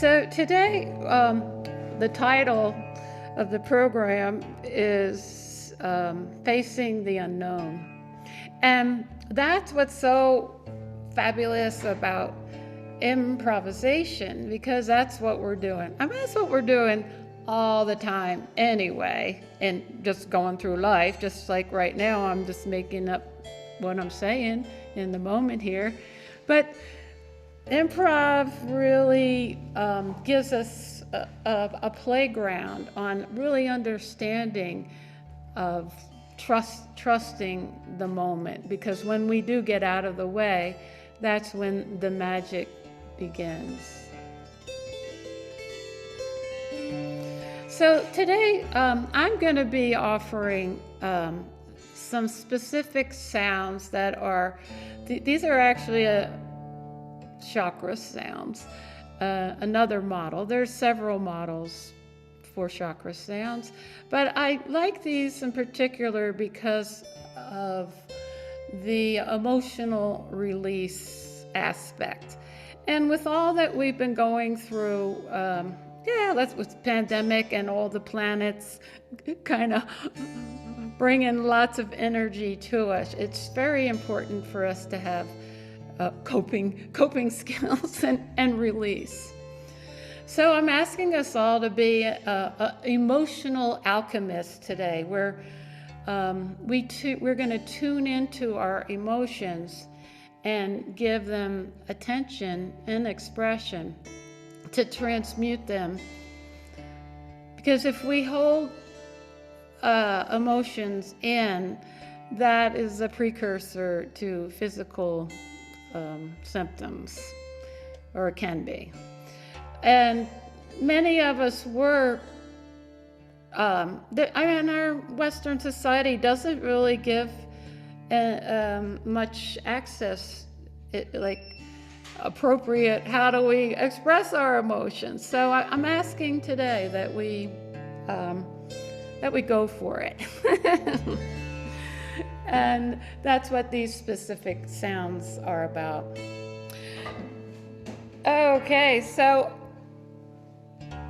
So today, the title of the program is Facing the Unknown. And that's what's so fabulous about improvisation, because that's what we're doing. I mean, that's what we're doing all the time anyway, and just going through life. Just like right now, I'm just making up what I'm saying in the moment here. But improv really gives us a playground on really understanding of trusting the moment, because when we do get out of the way, that's when the magic begins. So today I'm going to be offering some specific sounds that are, these are actually chakra sounds, another model. There's several models for chakra sounds, but I like these in particular because of the emotional release aspect. And with all that we've been going through, with pandemic and all the planets kind of bringing lots of energy to us, it's very important for us to have coping skills and release. So I'm asking us all to be emotional alchemists today, where we're going to tune into our emotions and give them attention and expression to transmute them. Because if we hold emotions in, that is a precursor to physical symptoms, or it can be. And many of us were, our Western society doesn't really give much access, like appropriate, how do we express our emotions? So I'm asking today that we go for it. And that's what these specific sounds are about. Okay, so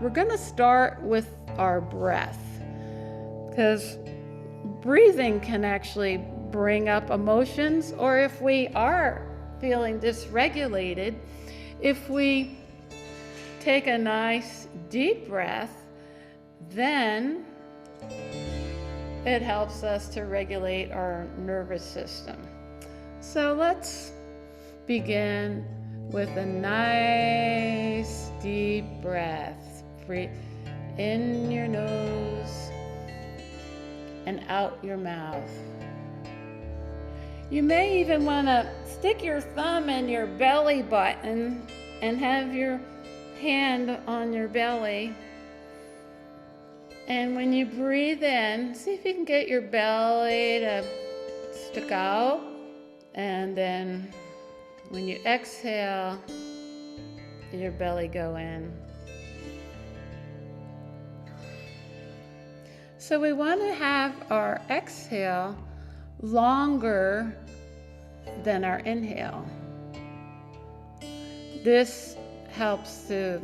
we're going to start with our breath, because breathing can actually bring up emotions, or if we are feeling dysregulated, if we take a nice deep breath, then it helps us to regulate our nervous system. So let's begin with a nice deep breath. Breathe in your nose and out your mouth. You may even want to stick your thumb in your belly button and have your hand on your belly. And when you breathe in, see if you can get your belly to stick out. And then when you exhale, your belly go in. So we want to have our exhale longer than our inhale. This helps to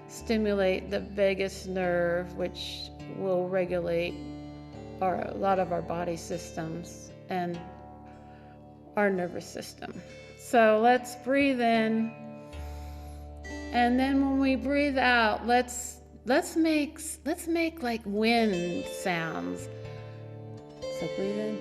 stimulate the vagus nerve, which will regulate a lot of our body systems and our nervous system. So let's breathe in, and then when we breathe out, let's make like wind sounds. So breathe in.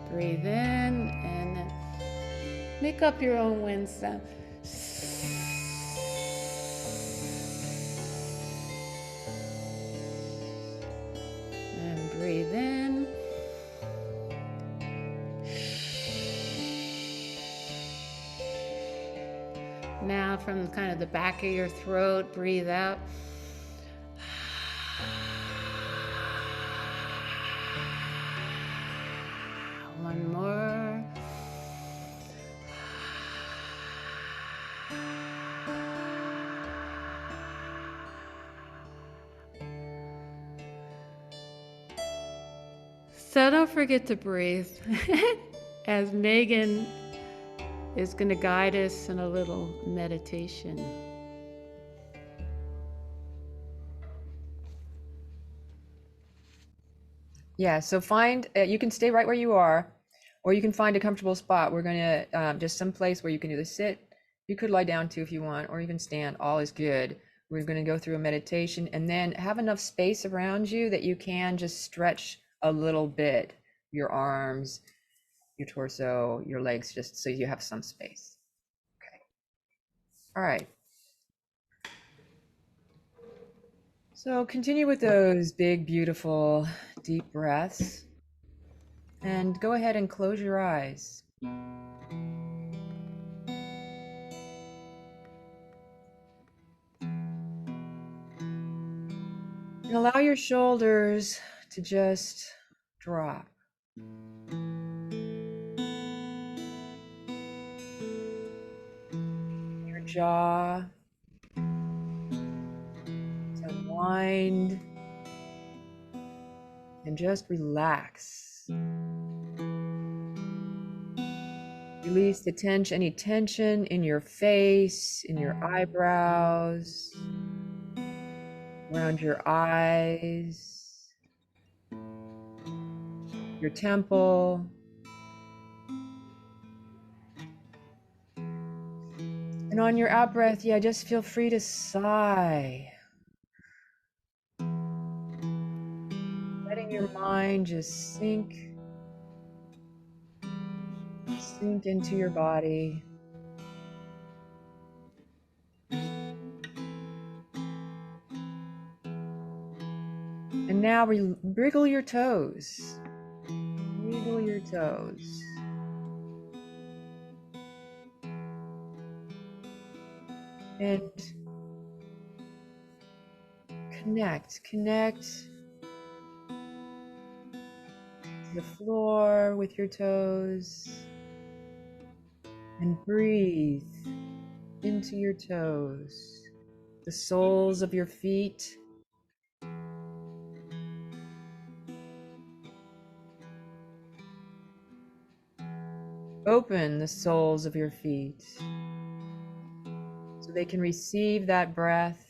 Breathe in and then make up your own wind sound. And breathe in. Now from kind of the back of your throat, breathe out. One more. So don't forget to breathe as Megan is going to guide us in a little meditation. Yeah, so find, you can stay right where you are, or you can find a comfortable spot. We're going to just some place where you can either sit, you could lie down too if you want, or even stand. All is good. We're going to go through a meditation and then have enough space around you that you can just stretch a little bit, your arms, your torso, your legs, just so you have some space. Okay. All right. So continue with those big, beautiful, deep breaths. And go ahead and close your eyes. And allow your shoulders to just drop. Your jaw to unwind and just relax. Release the tension, any tension in your face, in your eyebrows, around your eyes, your temple. And on your out breath, yeah, just feel free to sigh. Letting your mind just sink into your body. And now wriggle your toes. Wiggle your toes. And connect to the floor with your toes. And breathe into your toes, the soles of your feet. Open the soles of your feet so they can receive that breath.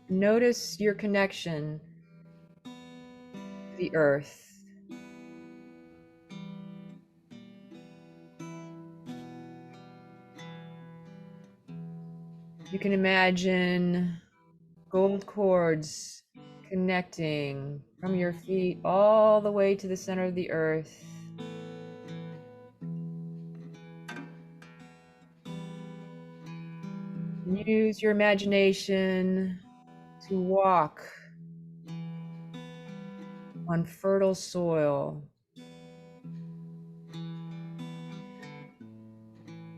Notice your connection to the earth. You can imagine gold cords connecting from your feet all the way to the center of the earth. Use your imagination to walk on fertile soil,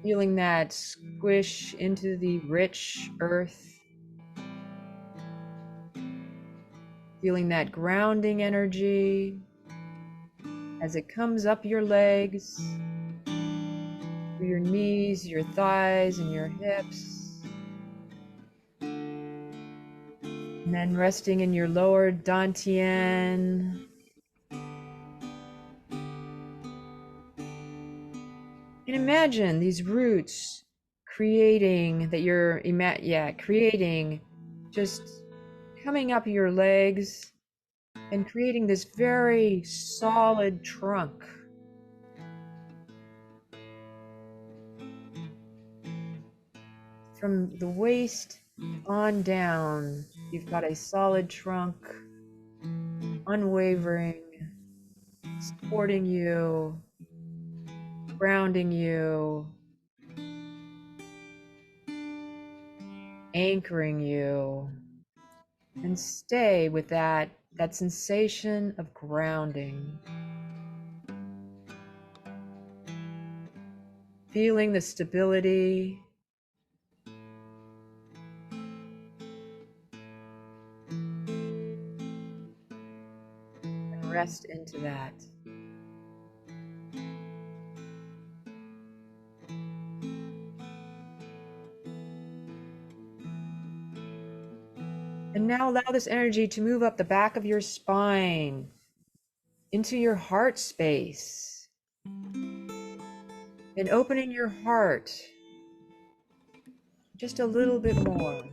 feeling that squish into the rich earth, feeling that grounding energy as it comes up your legs, through your knees, your thighs, and your hips. And then resting in your lower dantian. And imagine these roots creating that you're creating, just coming up your legs and creating this very solid trunk. From the waist on down, you've got a solid trunk, unwavering, supporting you, grounding you, anchoring you. And stay with that sensation of grounding. Feeling the stability. And rest into that. And now allow this energy to move up the back of your spine into your heart space. And opening your heart just a little bit more.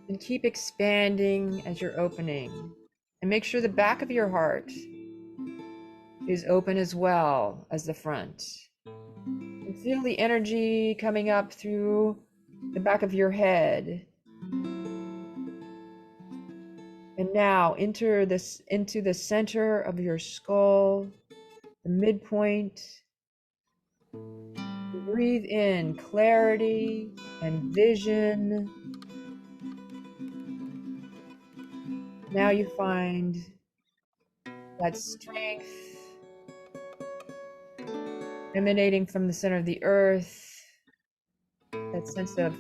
And keep expanding as you're opening. And make sure the back of your heart is open as well as the front. And feel the energy coming up through the back of your head. And now enter this into the center of your skull, the midpoint. Breathe in clarity and vision. Now you find that strength emanating from the center of the earth, that sense of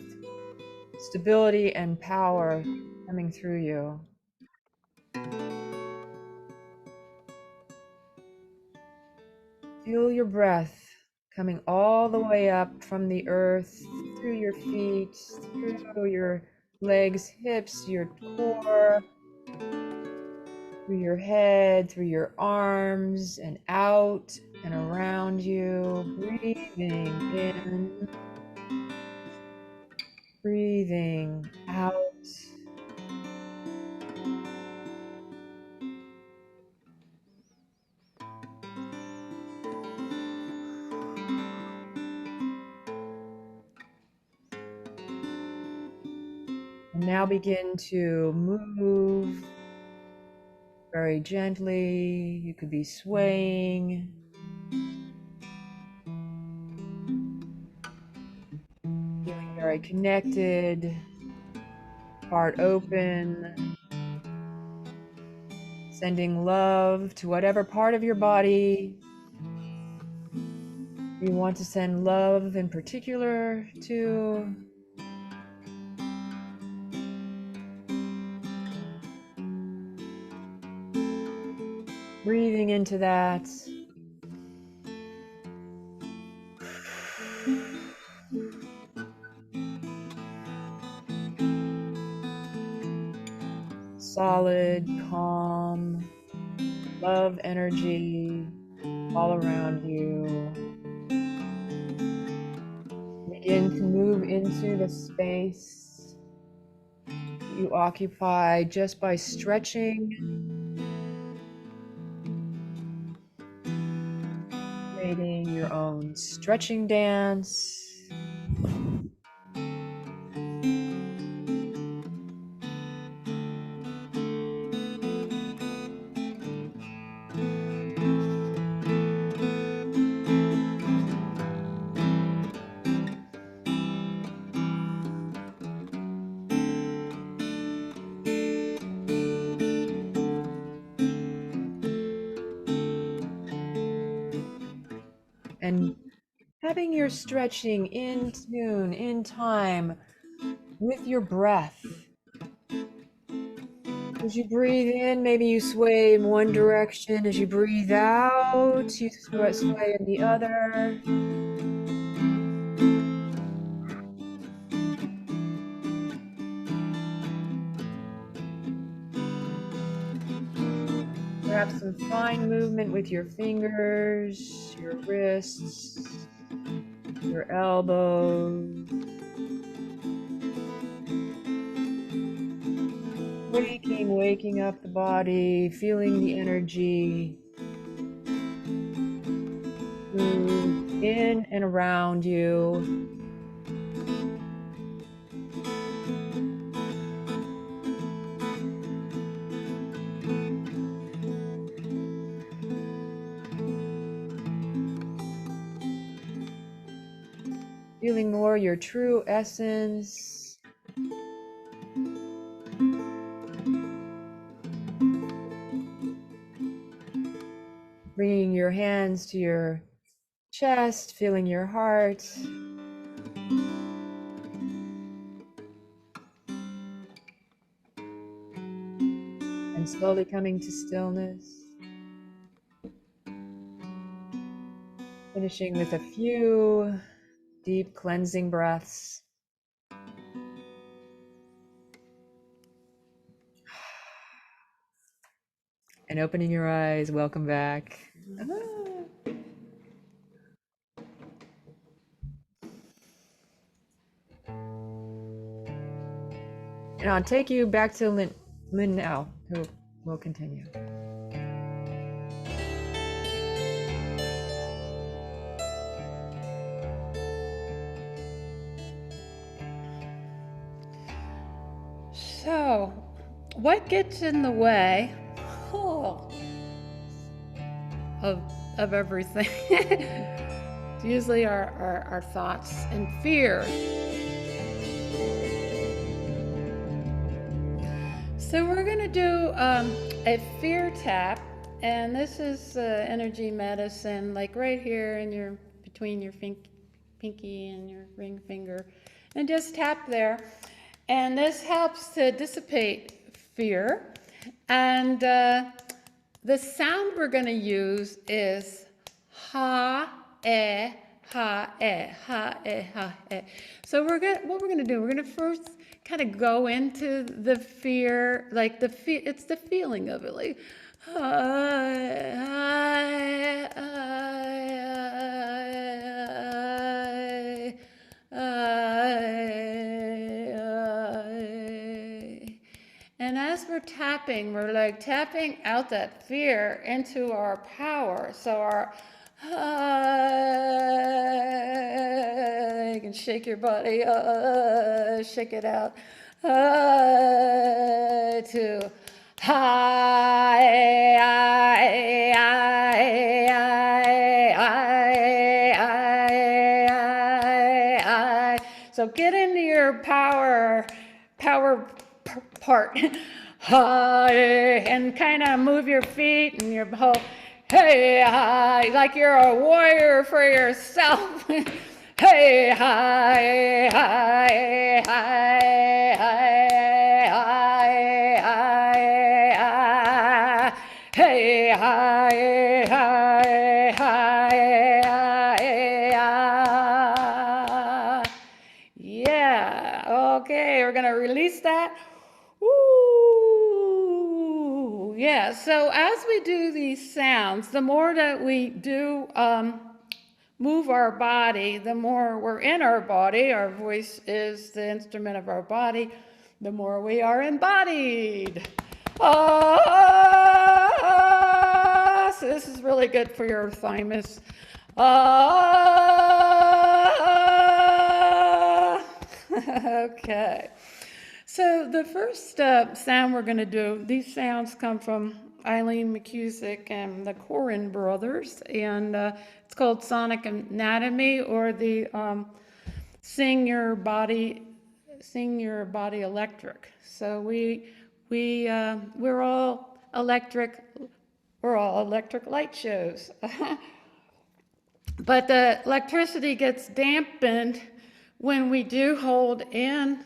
stability and power coming through you. Feel your breath coming all the way up from the earth, through your feet, through your legs, hips, your core, through your head, through your arms, and out and around you. Breathing in, breathing out. And now begin to move very gently. You could be swaying, feeling very connected, heart open, sending love to whatever part of your body you want to send love in particular to. Breathing into that. Solid, calm, love energy all around you. Begin to move into the space you occupy just by stretching, creating your own stretching dance. And having your stretching in tune, in time with your breath. As you breathe in, maybe you sway in one direction. As you breathe out, you sway in the other. Perhaps some fine movement with your fingers, your wrists, your elbows. Waking up the body, feeling the energy move in and around you. Feeling more your true essence. Bringing your hands to your chest, feeling your heart. And slowly coming to stillness. Finishing with a few deep cleansing breaths. And opening your eyes, welcome back. And I'll take you back to Lynn now, who will continue. So, what gets in the way of everything? It's usually our thoughts and fear. So we're going to do a fear tap, and this is energy medicine, like right here in your between your pinky and your ring finger, and just tap there. And this helps to dissipate fear. And the sound we're going to use is ha, eh, ha, eh, ha, eh, ha, eh. So what we're going to do, we're going to first kind of go into the fear, like it's the feeling of it, like and as we're tapping, we're like tapping out that fear into our power. So our you can shake your body, shake it out to so get into your power part. And kind of move your feet and your whole, hey, like you're a warrior for yourself. Hey, hi, hi, hi, hi, hey, hi, hi, hi, yeah, okay, we're gonna release that. Ooh, yeah, so as we do these sounds, the more that we do move our body, the more we're in our body. Our voice is the instrument of our body, the more we are embodied. So this is really good for your thymus. Okay. So the first sound we're going to do, these sounds come from Eileen McCusick and the Corin brothers, and it's called Sonic Anatomy, or the Sing Your Body Electric. So we're all electric light shows. But the electricity gets dampened when we do hold in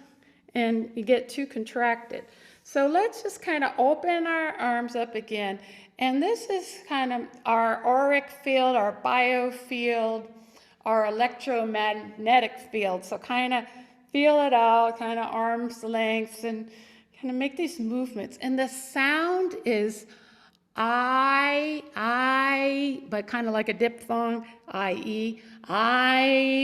and you get too contracted. So let's just kind of open our arms up again. And this is kind of our auric field, our biofield, our electromagnetic field. So kind of feel it out, kind of arm's length, and kind of make these movements. And the sound is but kind of like a diphthong, I-E, I.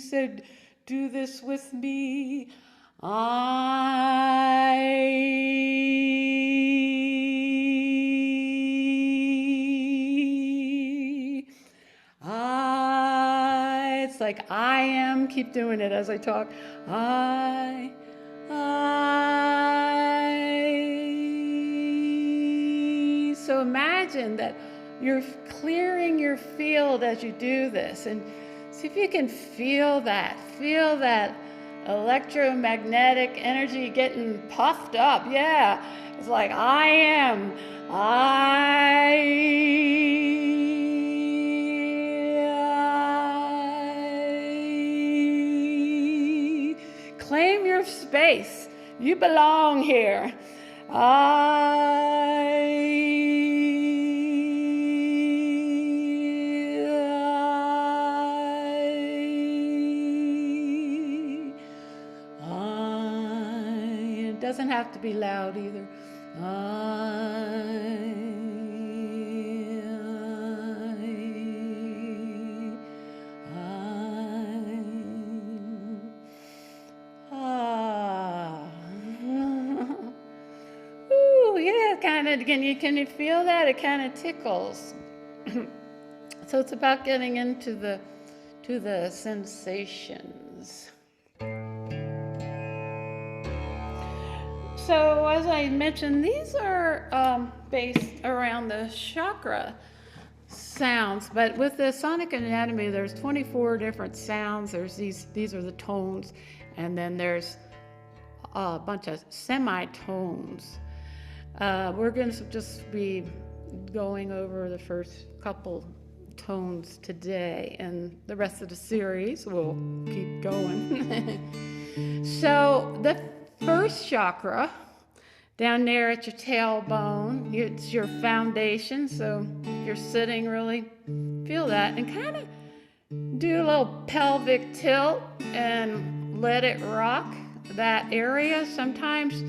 Said, do this with me. It's like I am. Keep doing it as I talk. I. So imagine that you're clearing your field as you do this, and see if you can feel that electromagnetic energy getting puffed up. Yeah, it's like I am. Claim your space. You belong here. It doesn't have to be loud either. Ooh, yeah, kind of. Can you feel that? It kind of tickles. So it's about getting into the sensations. So as I mentioned, these are based around the chakra sounds, but with the sonic anatomy, there's 24 different sounds. There's these are the tones, and then there's a bunch of semitones. We're going to just be going over the first couple tones today, and the rest of the series will keep going. So the first chakra down there at your tailbone, it's your foundation. So if you're sitting, really feel that, and kind of do a little pelvic tilt and let it rock that area. Sometimes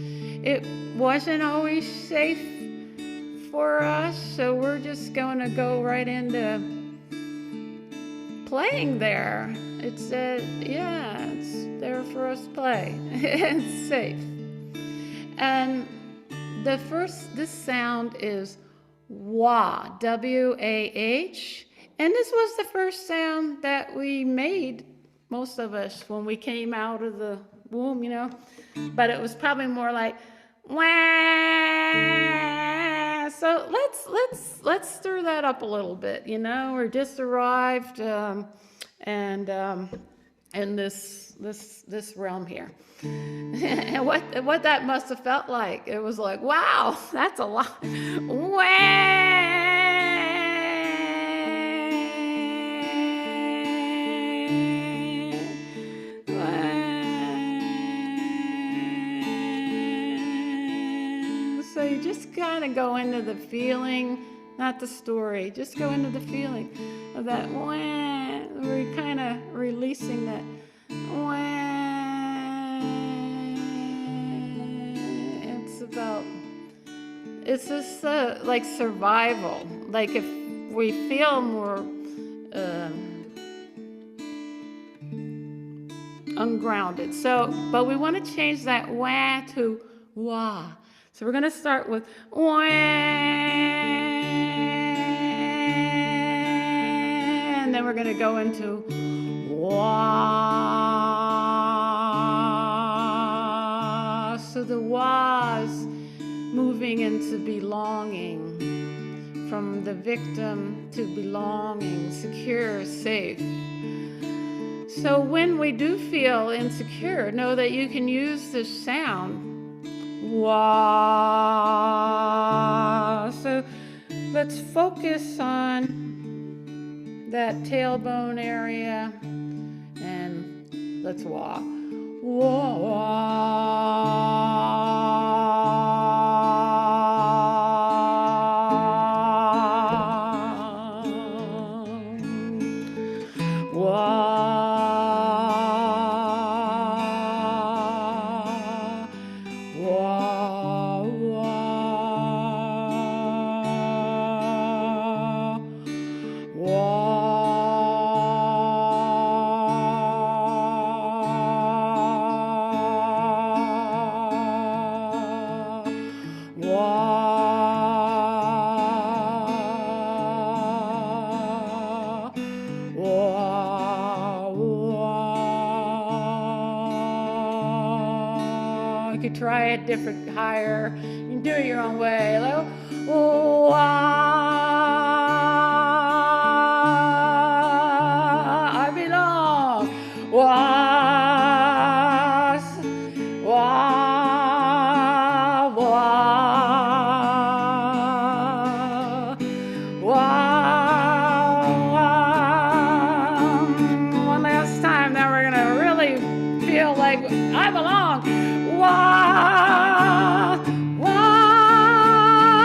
it wasn't always safe for us, so we're just going to go right into playing there. It's there for us to play. It's safe. And this sound is wah, W-A-H. And this was the first sound that we made, most of us, when we came out of the womb, But it was probably more like wah. So let's stir that up a little bit, We're just arrived in this realm here. And what that must have felt like, it was like, wow, that's a lot. So you just kind of go into the feeling, not the story. Just go into the feeling of that wah. We're kind of releasing that wah. It's just like survival. Like if we feel more ungrounded. But we want to change that wah to wah. So we're going to start with wah, and then we're going to go into wah. So the wah's moving into belonging, from the victim to belonging, secure, safe. So when we do feel insecure, know that you can use this sound, wah. So let's focus on that tailbone area, and let's wah. Wah, wah. You could try it different, higher. You can do it your own way. Like, I belong. One last time. Now we're gonna really feel like I belong. Wah, wah,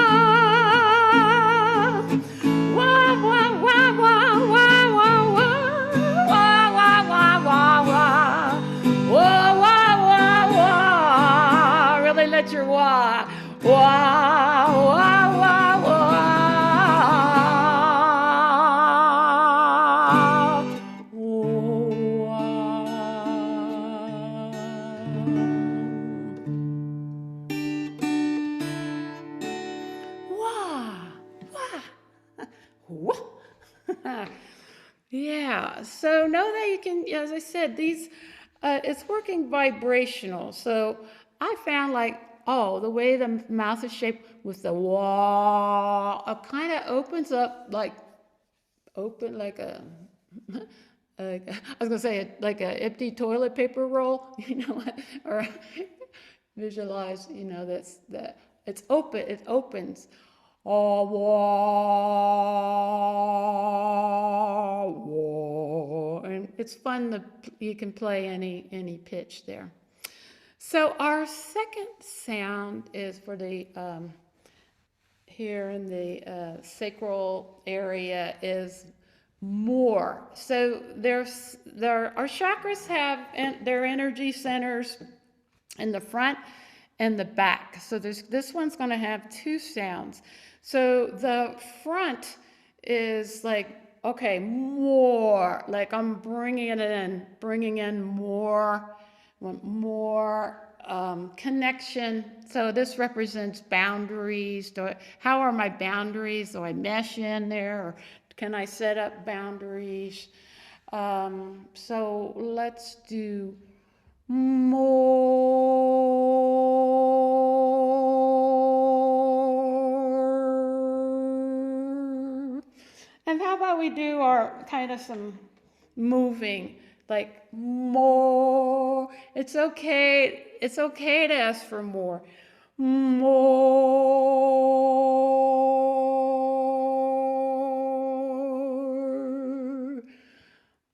Whoa. Yeah, so know that you can, as I said, these, it's working vibrational. So I found like, oh, the way the mouth is shaped with the wah, it kind of opens up like, open like a, like, I was gonna say it like a empty toilet paper roll, or visualize, that's that it's open, it opens. Oh, wah, wah. And it's fun to, you can play any pitch there. So our second sound is for the here in the sacral area is more. So our chakras have their energy centers in the front and the back. So this one's going to have two sounds. So the front is like, okay, more, like I'm bringing in more, want more connection. So this represents boundaries. How are my boundaries? Do I mesh in there, or can I set up boundaries? So let's do more. And how about we do our kind of some moving, like more. It's okay. It's okay to ask for more. More.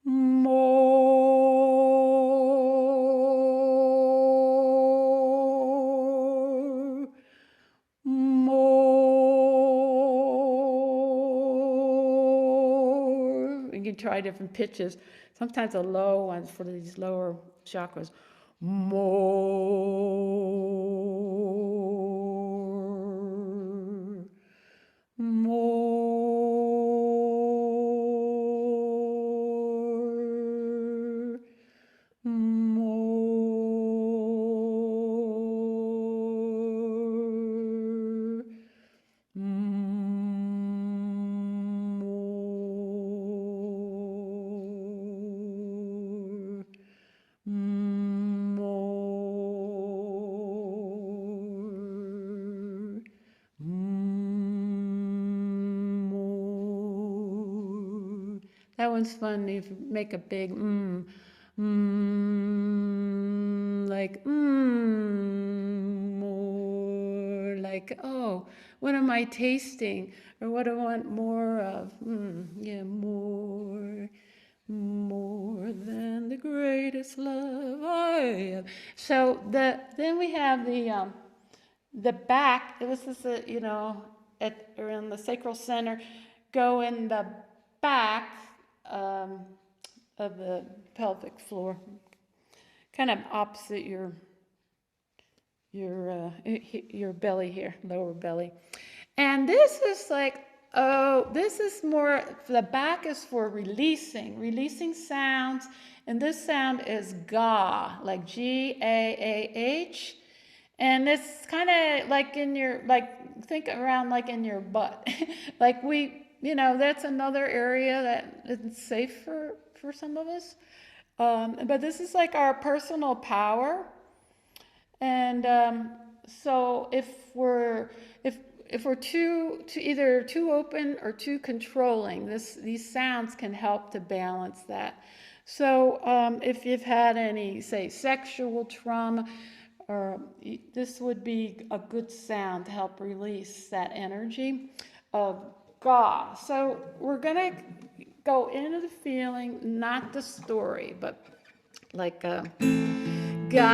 More. More. You can try different pitches. Sometimes the low ones for these lower chakras. More. More. More. More. More. More. That one's fun if you make a big like more, like, oh, what am I tasting, or what do I want more of? Yeah, more than the greatest love I have. So then we have the back. This is around the sacral center. Go in the back of the pelvic floor, kind of opposite your belly here, lower belly. And this is like, oh, this is more, the back is for releasing sounds. And this sound is ga, like G-A-A-H. And it's kind of like in your, like, think around like in your butt. Like that's another area that is safe for some of us. But this is like our personal power. And so if we're either too open or too controlling, these sounds can help to balance that. So if you've had any, say, sexual trauma, or this would be a good sound to help release that energy of ga. So we're gonna go into the feeling, not the story, but like ga, ga,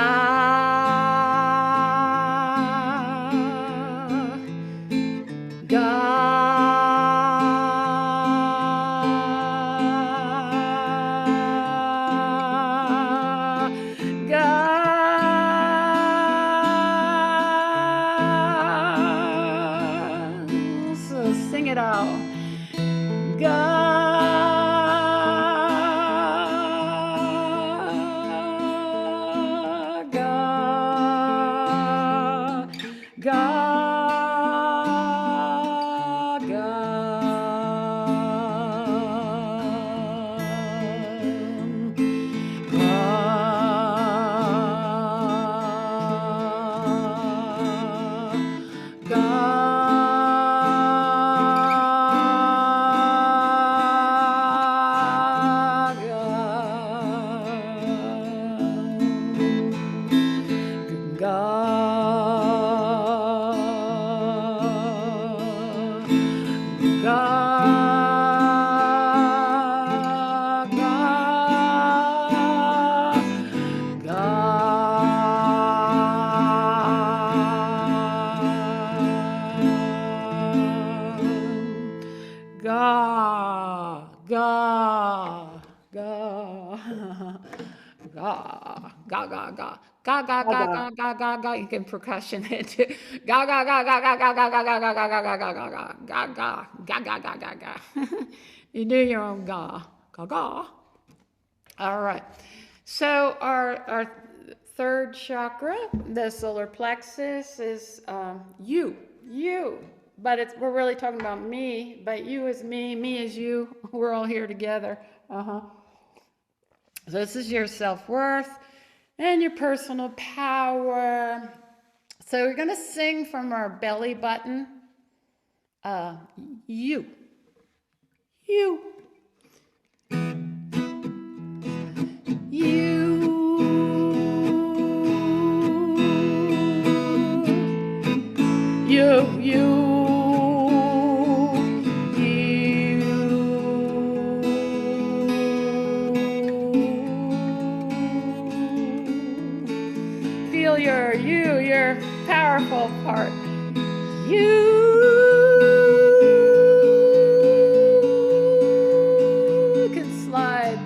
so sing it out. Ga, ga, ga, ga. ga, ga, ga, ga, ga, ga. Ga ga ga Gaga. ga ga ga ga. You can percussion it too. Ga ga ga ga ga ga ga ga ga ga ga ga ga ga ga ga ga ga ga ga. You do your own ga ga ga. All right. So our third chakra, the solar plexus, is you, but we're really talking about me. But you is me, me is you. We're all here together. So this is your self-worth and your personal power. So we're gonna sing from our belly button. You, you, you, feel your powerful part. You can slide.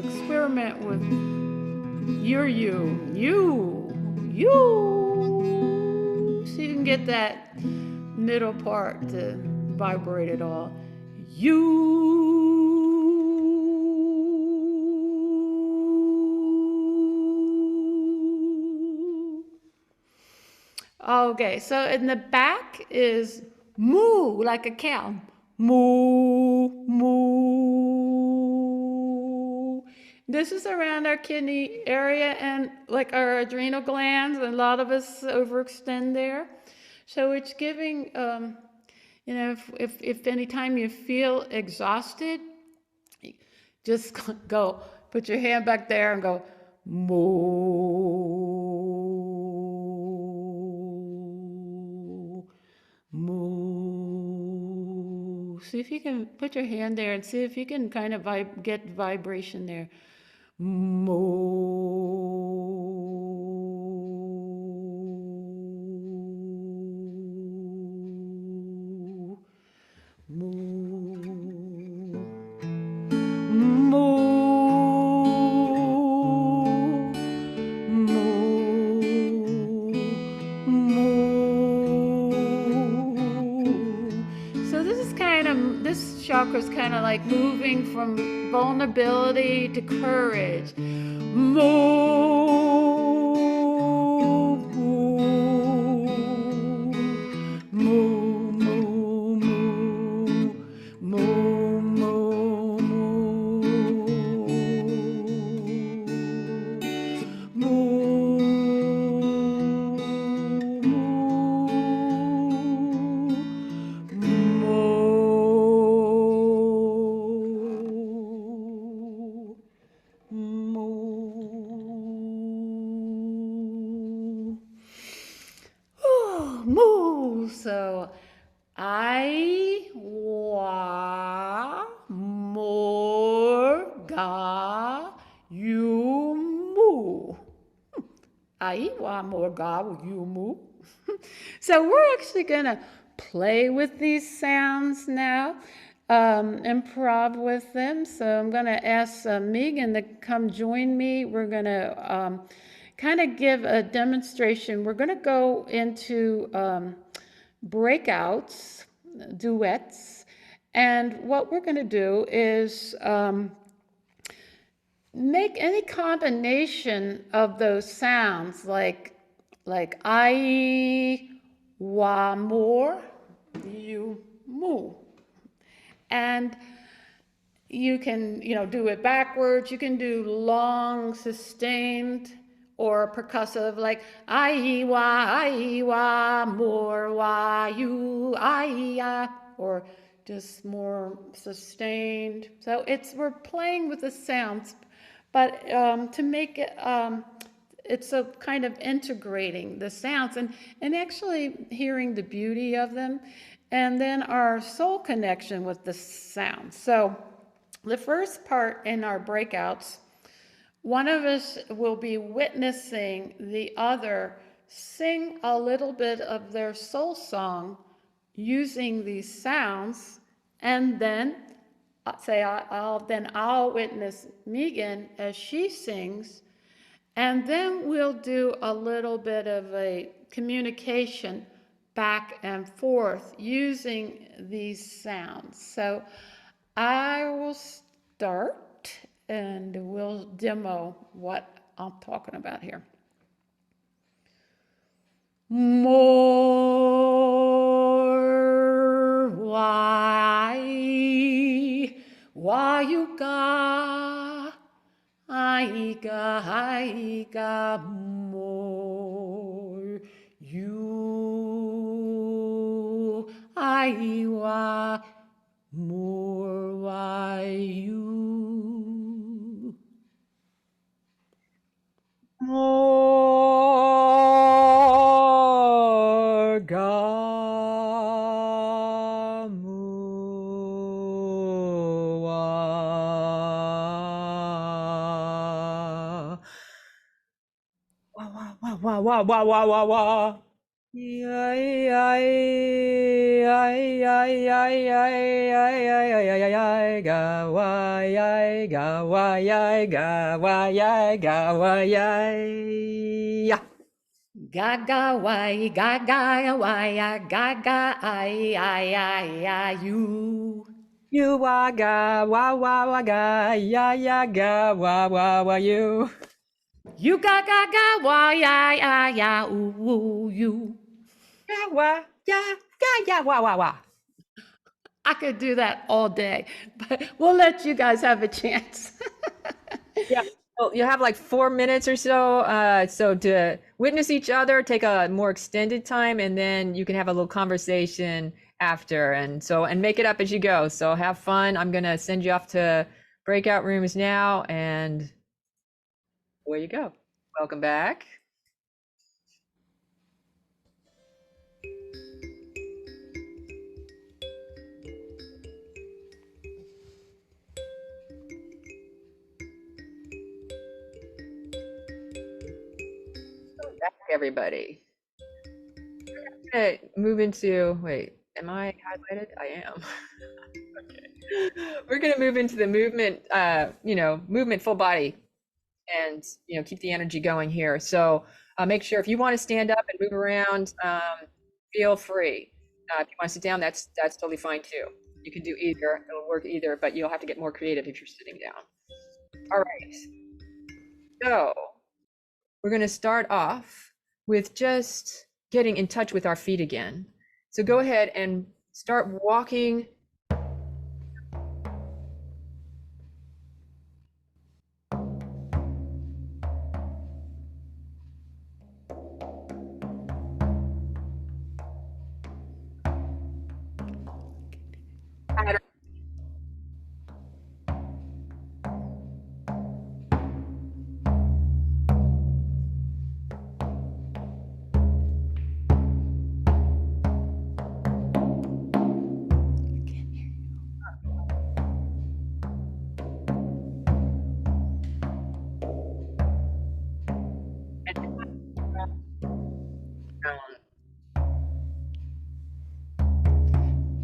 Experiment with you. So you can get that middle part to vibrate it all. Okay, so in the back is moo, like a cow. Moo, moo. This is around our kidney area and like our adrenal glands, and a lot of us overextend there. So it's giving, if anytime you feel exhausted, just go, put your hand back there and go, moo, moo. See if you can put your hand there and see if you can kind of get vibration there. Moo, moo, moo. So this chakra is kind of like moving from vulnerability to courage. Moo. So I wa more ga you moo. I wa more ga you moo. So we're actually gonna play with these sounds now. Improv with them. So I'm gonna ask Megan to come join me. We're gonna kind of give a demonstration. We're going to go into breakouts, duets, and what we're going to do is make any combination of those sounds, like I, wa, more, you, moo. And you can, do it backwards. You can do long, sustained, or percussive, like I wa, more wa, you, I, or just more sustained. So we're playing with the sounds, but to make it, it's a kind of integrating the sounds and actually hearing the beauty of them, and then our soul connection with the sounds. So the first part in our breakouts, one of us will be witnessing the other sing a little bit of their soul song using these sounds, and then I'll witness Megan as she sings, and then we'll do a little bit of a communication back and forth using these sounds. So I will start and we'll demo what I'm talking about here. More why you ga I ga more you I wa more why you More ga mu wa. Yay, yay, yay, yay, yay, yay, yay, yay, yay, yay, yay, ga wa yay, ga wa yay, ga wa yay, ga wa yay. Yeah. Gaga why, gaga why, gaga I you. You wa ga wa ga ya ga wa you. You gaga why ya ooh you. Ya wa ya wa. I could do that all day, but we'll let you guys have a chance. Yeah. Well, you have like 4 minutes or so, so to witness each other, take a more extended time, and then you can have a little conversation after, and make it up as you go. So have fun. I'm gonna send you off to breakout rooms now, and away you go. Welcome back. Welcome back, everybody. I'm gonna move into, wait, am I highlighted? I am. Okay. We're gonna move into the movement, movement full body, and keep the energy going here. So make sure if you want to stand up and move around, feel free. If you want to sit down, that's totally fine too. You can do either. It'll work either, but you'll have to get more creative if you're sitting down. All right. So we're going to start off with just getting in touch with our feet again. So go ahead and start walking.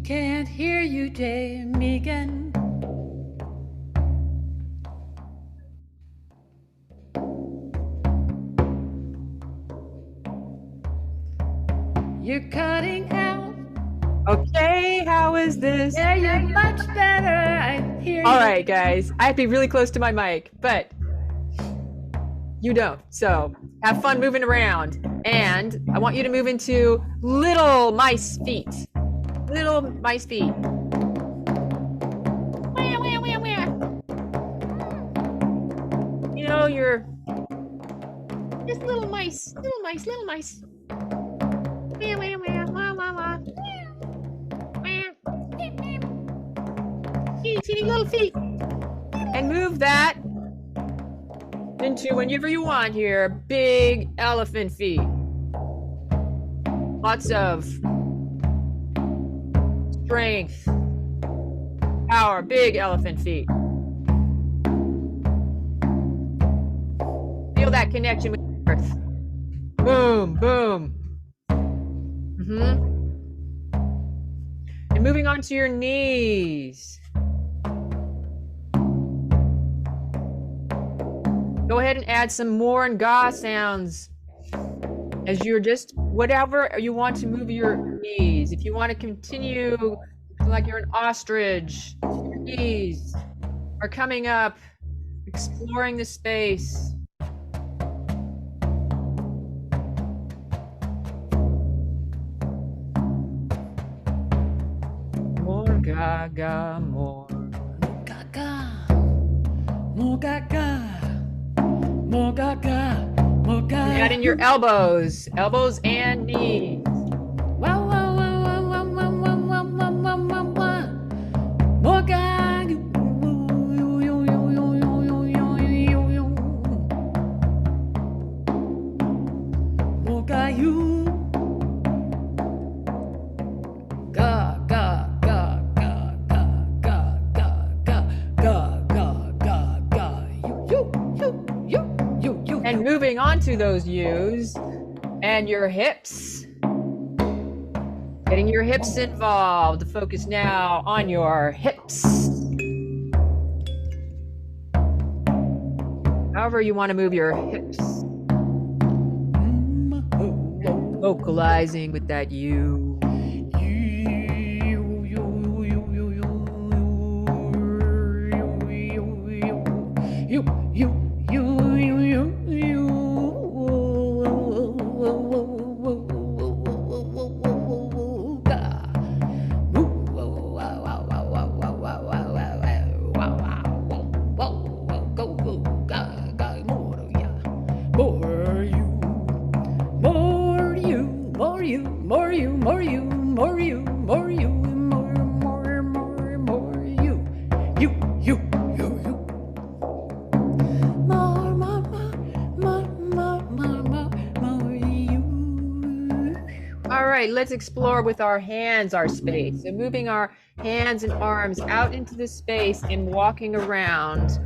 Can't hear you, Jay Megan. You're cutting out. Okay, how is this? Yeah, you're much better. I hear you. All right, guys. I have to be really close to my mic, but you don't. So have fun moving around. And I want you to move into little mice feet. Little mice feet. Wah, wah, wah, wah. you're just little mice, little mice, little mice. Wah, wah, wah, wah, wah, wah. Teeny, teeny little feet. And move that into whenever you want here, big elephant feet. Lots of strength, power, big elephant feet. Feel that connection with the earth. Boom, boom. And moving on to your knees. Go ahead and add some more and ga sounds as you're just whatever you want to move your knees. If you want to continue like you're an ostrich, your knees are coming up, exploring the space. More gaga, more. Gaga. More gaga. More gaga. More gaga. Add in your elbows and knees. Wow, wow, wow, wow, wow, wow, wow, wow, wow, wow, wow. More gaga. More gaga. Ga, ga, ga, ga, ga, ga, ga, ga, ga, ga, ga, ga. You. And moving on to those U's and your hips. Getting your hips involved. Focus now on your hips. However you want to move your hips. Vocalizing with that U. Let's explore with our hands our space. So moving our hands and arms out into the space and walking around.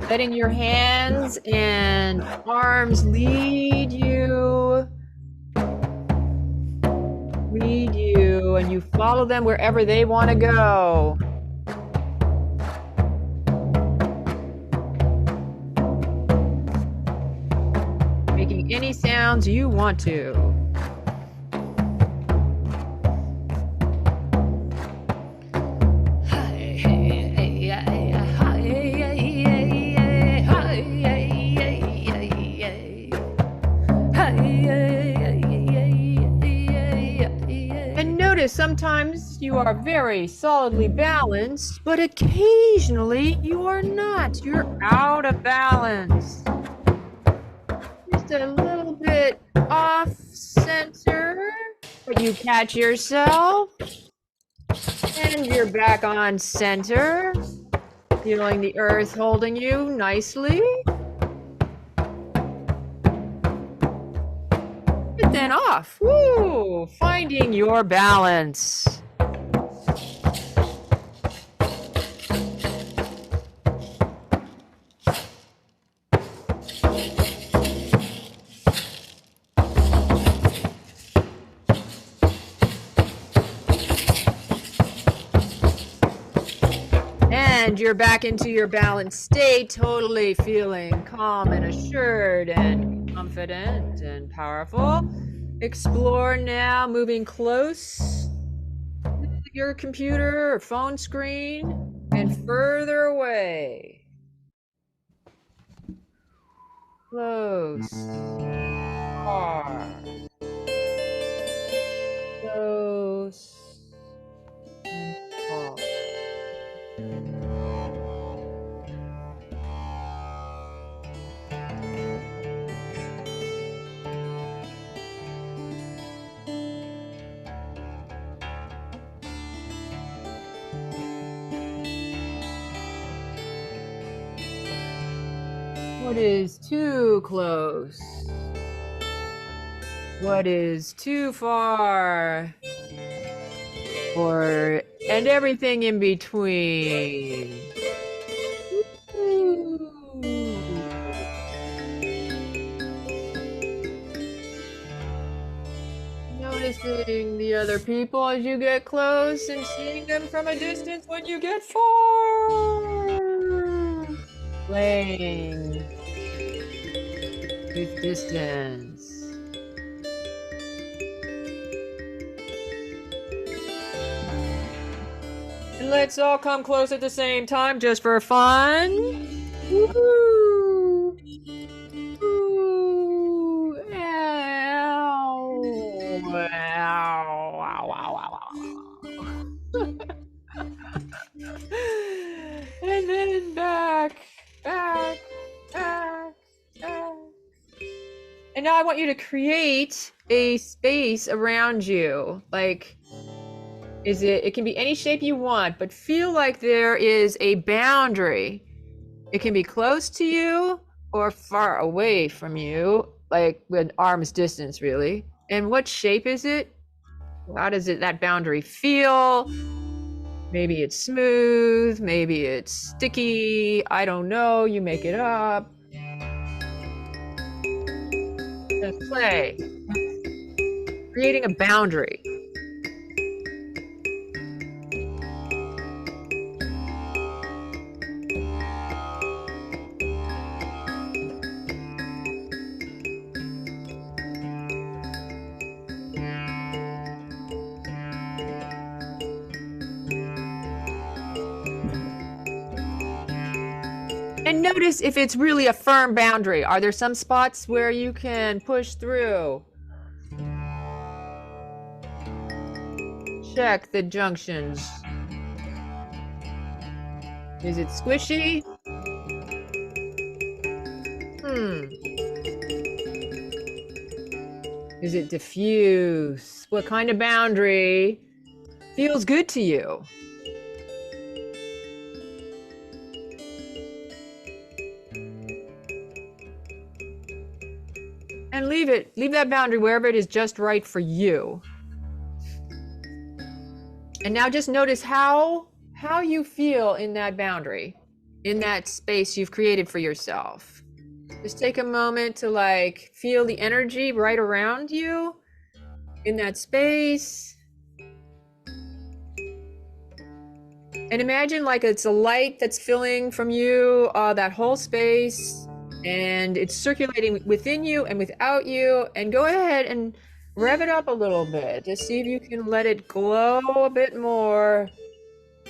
Letting your hands and arms lead you. And you follow them wherever they want to go. Making any sounds you want to. Sometimes you are very solidly balanced, but occasionally you are not. You're out of balance. Just a little bit off center, but you catch yourself. And you're back on center. Feeling the earth holding you nicely. But then off. Woo! Finding your balance. And you're back into your balanced state, totally feeling calm and assured and confident and powerful. Explore now, moving close to your computer or phone screen and further away. Close. Far. Close. And far. What is too close? What is too far? And everything in between. Noticing the other people as you get close and seeing them from a distance when you get far. Playing with distance. And let's all come close at the same time just for fun. Woo! Ooh, ow, ow, ow, ow, ow. And then back. And now I want you to create a space around you. Like, it can be any shape you want, but feel like there is a boundary. It can be close to you or far away from you, like with arm's distance, really. And what shape is it? How does that boundary feel? Maybe it's smooth, maybe it's sticky, I don't know, you make it up. Just play. Creating a boundary. And notice if it's really a firm boundary. Are there some spots where you can push through? Check the junctions. Is it squishy? Is it diffuse? What kind of boundary feels good to you? And leave that boundary wherever it is just right for you. And now just notice how you feel in that boundary, in that space you've created for yourself. Just take a moment to like feel the energy right around you in that space. And imagine like it's a light that's filling from you, that whole space. And it's circulating within you and without you. And go ahead and rev it up a little bit. Just see if you can let it glow a bit more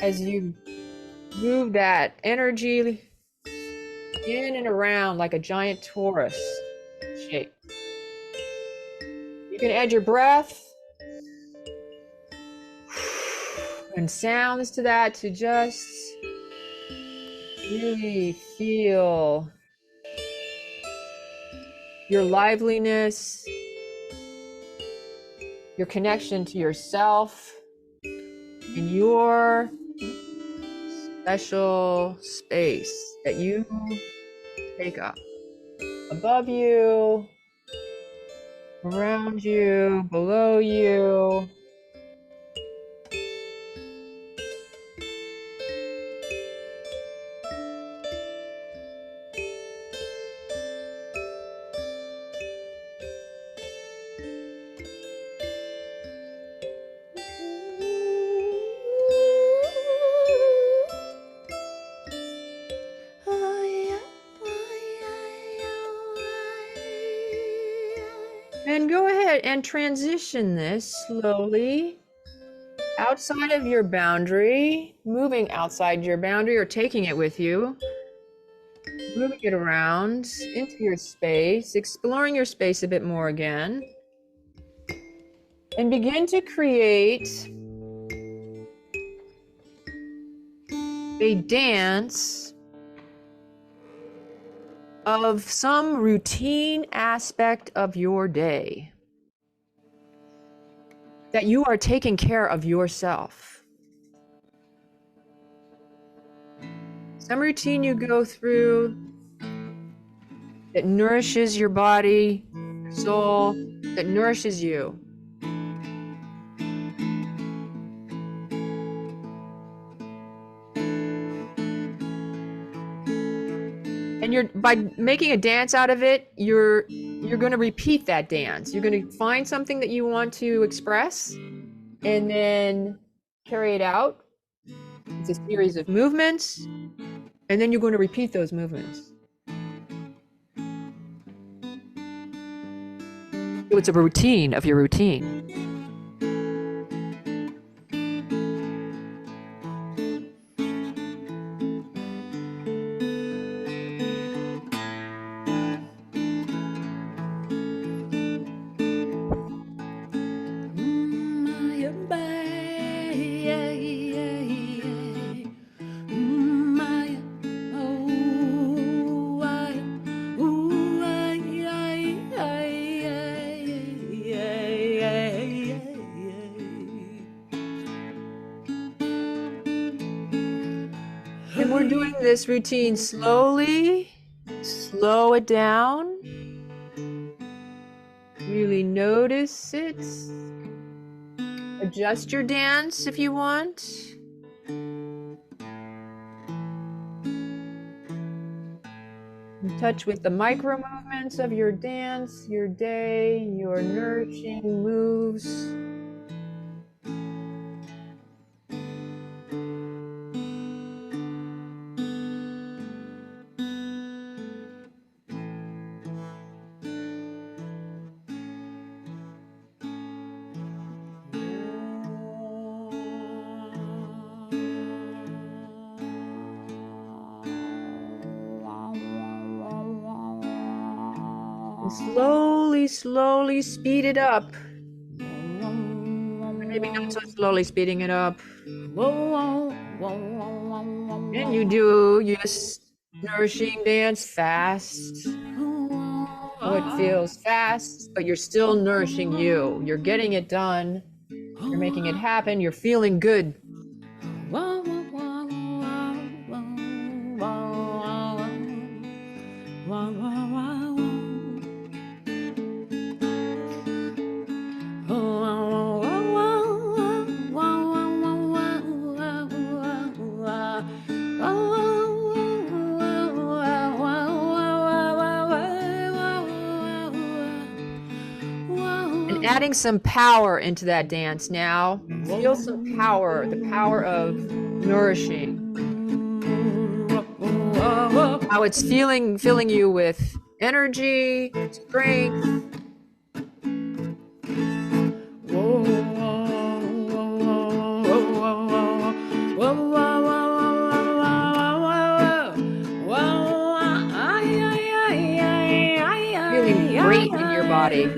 as you move that energy in and around like a giant torus shape. You can add your breath and sounds to that to just really feel your liveliness, your connection to yourself, and your special space that you take up. Above you, around you, below you. And go ahead and transition this slowly outside of your boundary, moving outside your boundary or taking it with you, moving it around into your space, exploring your space a bit more again, and begin to create a dance of some routine aspect of your day that you are taking care of yourself. Some routine you go through that nourishes your body, soul, that nourishes you. And by making a dance out of it, you're going to repeat that dance. You're going to find something that you want to express and then carry it out. It's a series of movements, and then you're going to repeat those movements. So it's a routine of your routine. And we're doing this routine slowly. Slow it down. Really notice it. Adjust your dance if you want. In touch with the micro movements of your dance, your day, your nourishing moves. And slowly speed it up. Maybe not so slowly speeding it up. And you do your nourishing dance fast. Oh, it feels fast, but you're still nourishing you. You're getting it done. You're making it happen. You're feeling good. Adding some power into that dance now. Feel some power, the power of nourishing. How it's filling you with energy, strength. Feeling great in your body.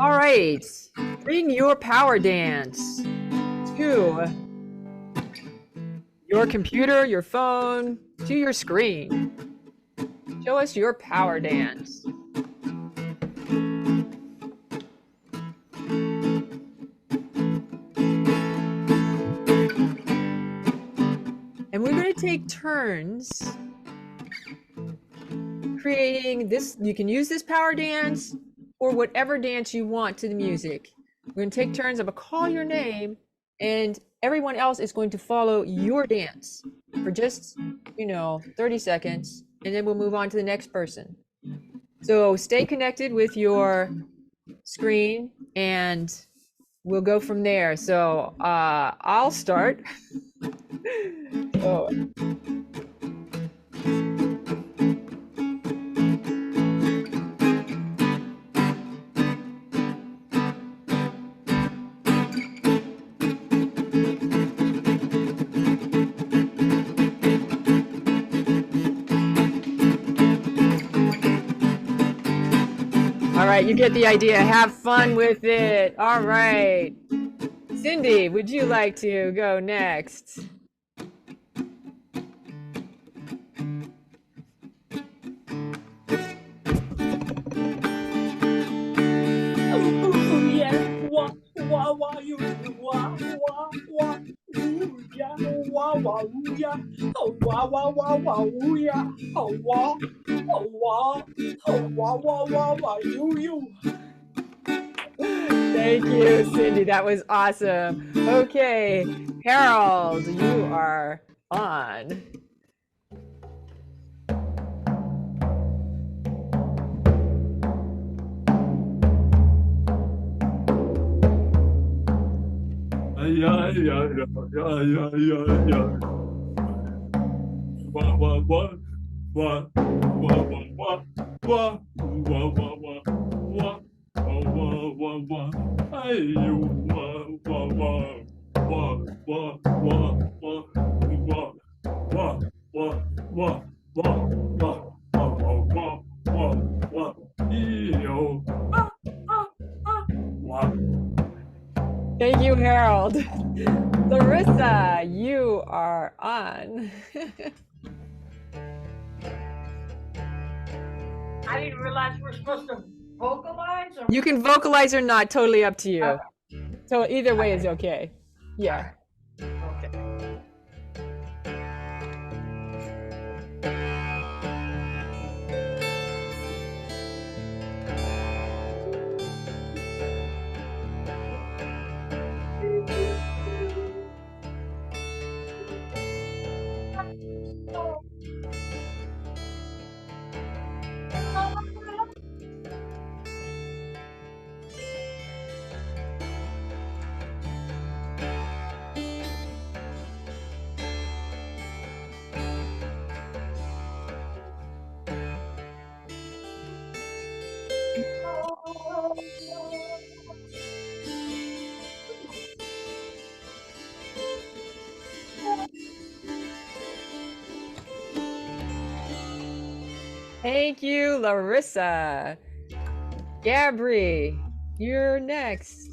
All right, bring your power dance to your computer, your phone, to your screen. Show us your power dance. And we're going to take turns creating this. You can use this power dance or whatever dance you want to the music. We're going to take turns. I'm going to call your name, and everyone else is going to follow your dance for just, 30 seconds, and then we'll move on to the next person. So stay connected with your screen, and we'll go from there. So I'll start. Oh. All right, you get the idea. Have fun with it. All right. Cindy, would you like to go next? wah, ooh, yeah. Oh, wah, wah, wah, wah, ooh, yeah. Oh, wah, oh, wah, oh, wah, wah, wah, wah, you. Thank you, Cindy. That was awesome. Okay, Harold, you are on. Thank you, Harold. Larissa, you are on. I didn't realize we're supposed to vocalize. Or... You can vocalize or not, totally up to you. So either way is okay. Yeah. Okay. Thank you, Larissa. Gabri, you're next.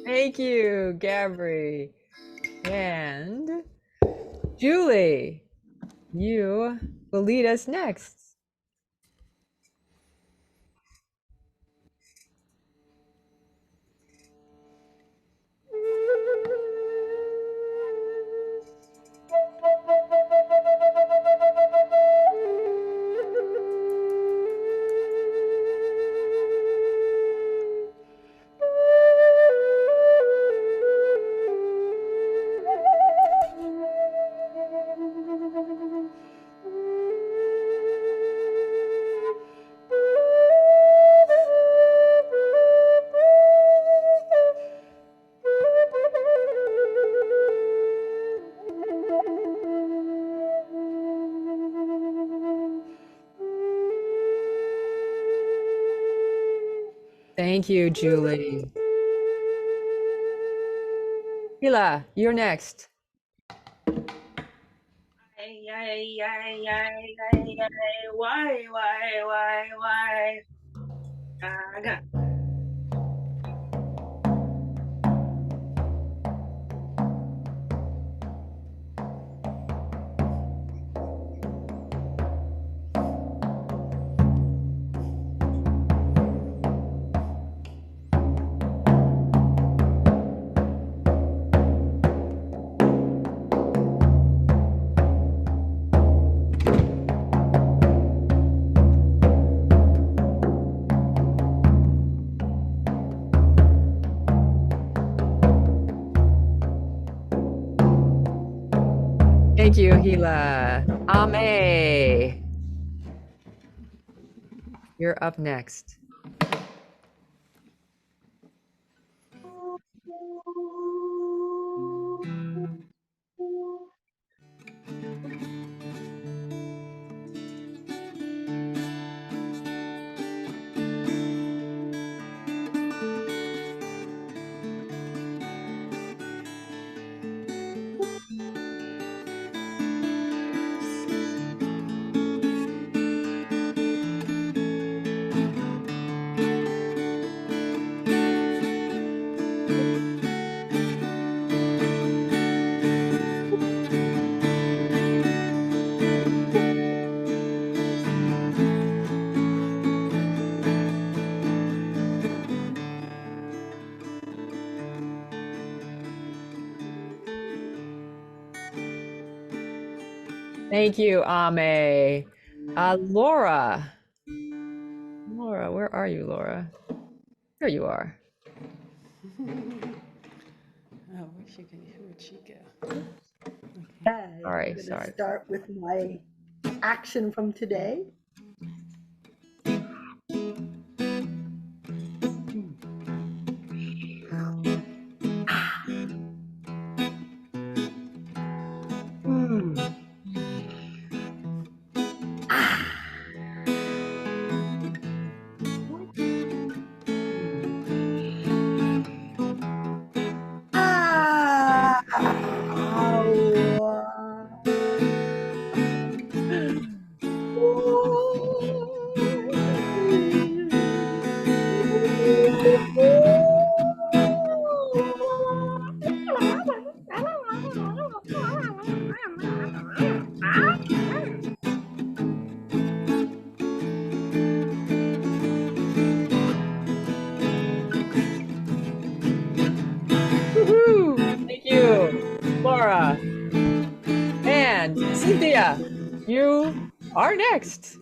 Thank you, Gabri. And Julie, you will lead us next. Thank you, Julie. Hila, you're next. Why? Gaga. Thank you, Hila. Ame, you're up next. Thank you, Ame. Laura. Laura, where are you, Laura? There you are. Oh, where'd she go? Okay, All I'm right, going to sorry. start with my action from today. Hmm. Ah. Woohoo! Thank you, Laura. And Cynthia, you are next.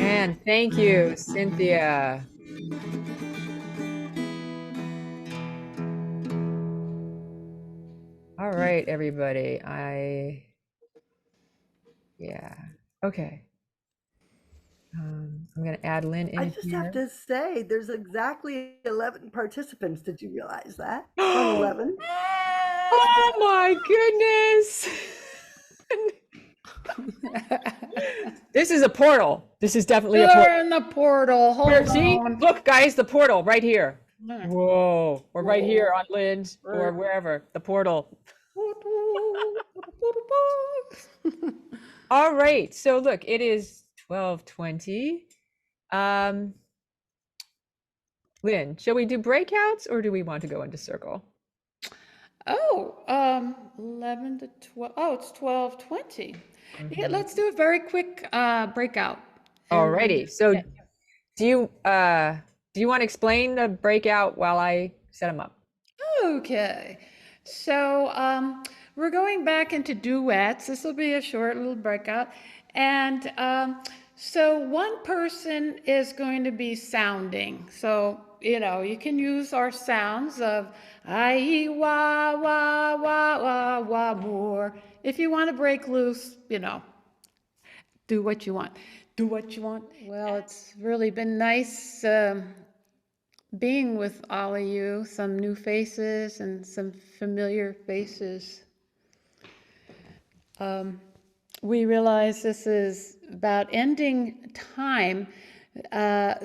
And thank you, Cynthia. All right, everybody. Yeah. Okay. I'm going to add Lynn in I just here. have to say, there's exactly 11 participants. Did you realize that? From 11. Oh my goodness. This is a portal. This is definitely a portal. You're in the portal. Hold Here, see? on. Look, guys, the portal right here. There. Whoa. Or right here on Lynn's or wherever. The portal. All right. So look, it is 12:20. Lynn, shall we do breakouts or do we want to go into circle? Oh, 11 to 12. Oh, it's 12:20. Yeah, let's do a very quick breakout. And then- Alrighty. So do you want to explain the breakout while I set them up? Okay. So we're going back into duets. This will be a short little breakout. And so one person is going to be sounding. So, you can use our sounds of I, wah, wah, wah, wah, wah, more. If you want to break loose, do what you want. Do what you want. Well, it's really been nice being with all of you, some new faces and some familiar faces. We realize this is about ending time.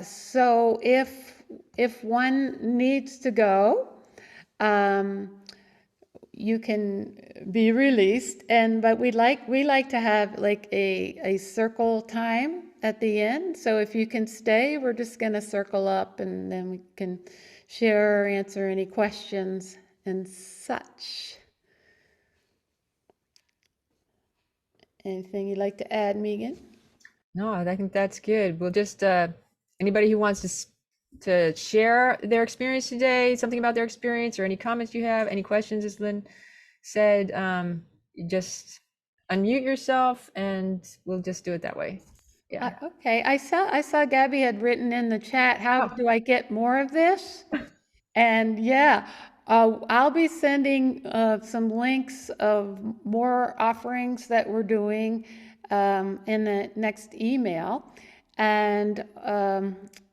So if one needs to go, you can be released. But we like to have like a circle time at the end. So if you can stay, we're just going to circle up and then we can share or answer any questions and such. Anything you'd like to add, Megan? No, I think that's good. We'll just anybody who wants to share their experience today, something about their experience, or any comments you have, any questions, as Lynn said, just unmute yourself, and we'll just do it that way. Yeah. Okay, I saw Gabby had written in the chat, how do I get more of this? And yeah, I'll be sending some links of more offerings that we're doing in the next email. And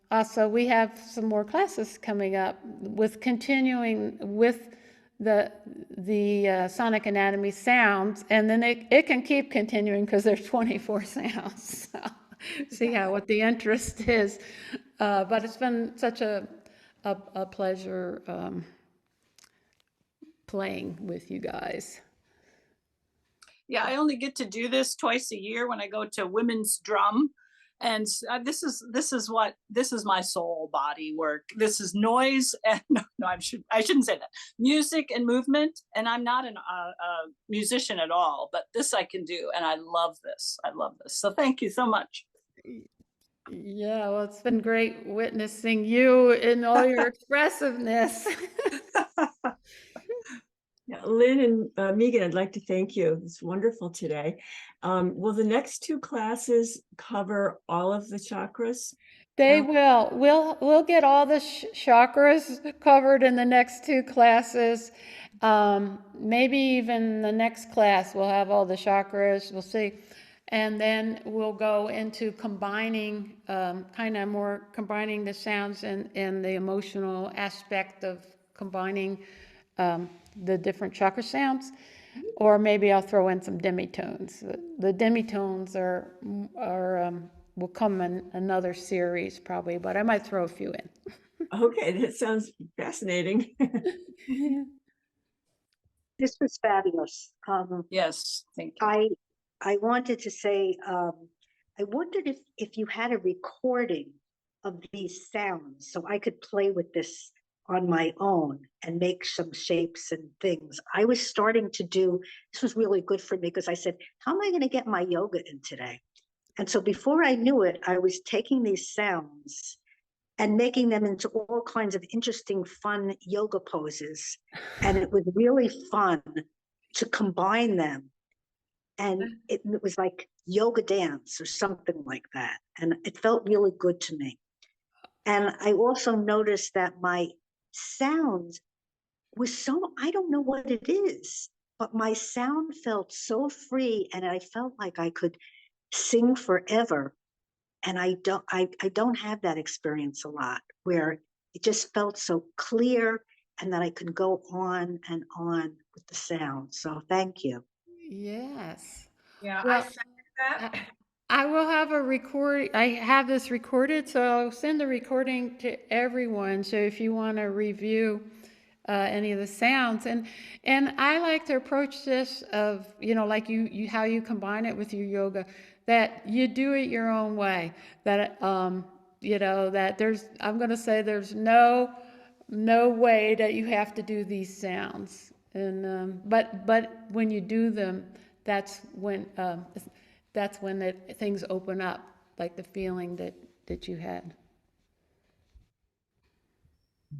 also we have some more classes coming up with continuing with the sonic anatomy sounds, and then it can keep continuing because there's 24 sounds. So see how what the interest is. But it's been such a pleasure playing with you guys. Yeah, I only get to do this twice a year when I go to women's drum. And this is my soul body work. This is noise and no, I shouldn't say that. Music and movement. And I'm not a musician at all, but this I can do, and I love this. I love this. So thank you so much. Yeah, well, it's been great witnessing you in all your expressiveness. Yeah, Lynn and Megan, I'd like to thank you. It's wonderful today. Will the next two classes cover all of the chakras? They will. We'll get all the chakras covered in the next two classes. Maybe even the next class we'll have all the chakras. We'll see. And then we'll go into combining, kind of more combining the sounds and the emotional aspect of combining the different chakra sounds. Or maybe I'll throw in some demitones. The demitones will come in another series probably, but I might throw a few in. Okay, that sounds fascinating. This was fabulous. Yes, thank you. I wanted to say, I wondered if you had a recording of these sounds so I could play with this on my own and make some shapes and things. I was starting to do, this was really good for me because I said, how am I going to get my yoga in today? And so before I knew it, I was taking these sounds and making them into all kinds of interesting, fun yoga poses. And it was really fun to combine them. And it was like yoga dance or something like that. And it felt really good to me. And I also noticed that my sound was so, I don't know what it is, but my sound felt so free and I felt like I could sing forever. And I don't have that experience a lot where it just felt so clear and that I could go on and on with the sound. So thank you. Yes. Yeah, Well, I second that. I will have a record. I have this recorded, so I'll send the recording to everyone. So if you want to review any of the sounds, and I like to approach this of like you how you combine it with your yoga, that you do it your own way. That that I'm going to say there's no way that you have to do these sounds, and but when you do them, that's when things open up, like the feeling that you had.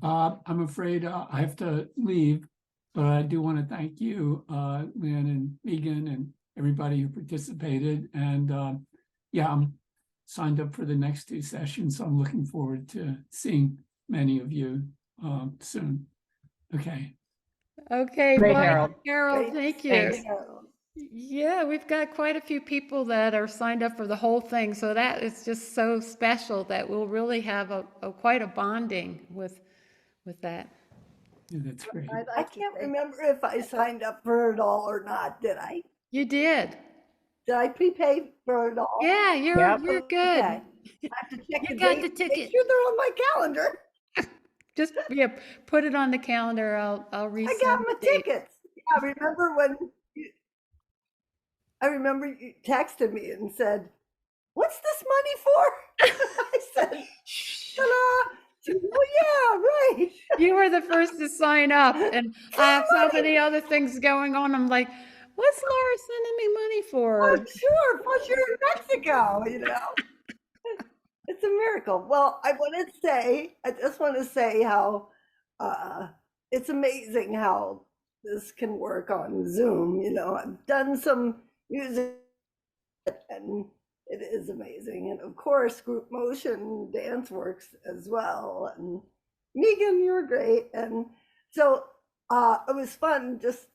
I'm afraid I have to leave, but I do want to thank you, Lynn and Megan and everybody who participated. And yeah, I'm signed up for the next two sessions, so I'm looking forward to seeing many of you soon. Okay. Okay, Great, bye, Harold. Harold. Thank you. Thanks. Yeah, we've got quite a few people that are signed up for the whole thing, so that is just so special that we'll really have quite a bonding with that. Yeah, that's great. I can't remember if I signed up for it all or not. Did I? You did. Did I prepay for it all? Yeah, you're good. Okay. I have to check You the got date, the ticket. make sure they're on my calendar. Just put it on the calendar. I'll resend I got my the date. tickets. Yeah, I remember you texted me and said, "What's this money for?" I said, "Ta-da!" She said, "Oh yeah, right." You were the first to sign up, and I have so many other things going on. I'm like, what's Laura sending me money for? Oh, sure. Plus, you're in Mexico. It's a miracle. Well, I just want to say how it's amazing how this can work on Zoom. I've done some music and it is amazing. And of course, group motion dance works as well. And Megan, you were great. And so it was fun just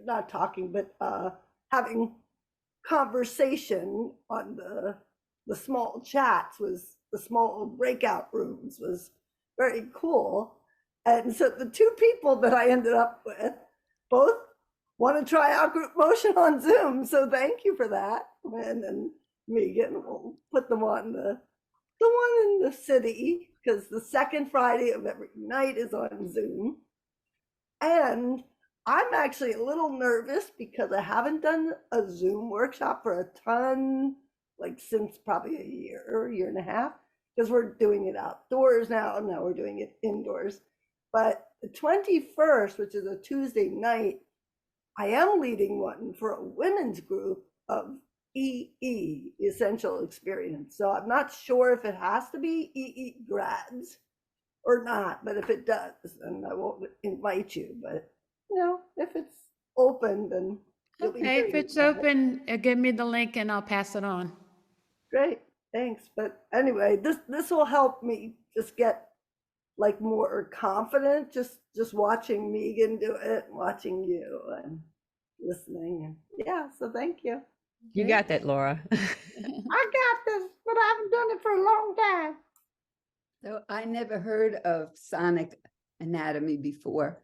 not talking, but having conversation on the small chats, the small breakout rooms was very cool. And so the two people that I ended up with both want to try out group motion on Zoom. So thank you for that, Lynn and Megan. We'll put them on the one in the city because the second Friday of every night is on Zoom. And I'm actually a little nervous because I haven't done a Zoom workshop for a ton, like since probably a year and a half, because we're doing it outdoors now. And now we're doing it indoors. But the 21st, which is a Tuesday night, I am leading one for a women's group of EE, Essential Experience. So I'm not sure if it has to be EE grads or not, but if it does, then I won't invite you. But if it's open, then you'll be Okay, if hearing it's about it. open, give me the link and I'll pass it on. Great, thanks. But anyway, this will help me just get like more confident, just watching Megan do it, watching you and listening. And yeah, so thank you. You got that, Laura. I got this, but I haven't done it for a long time. So I never heard of sonic anatomy before,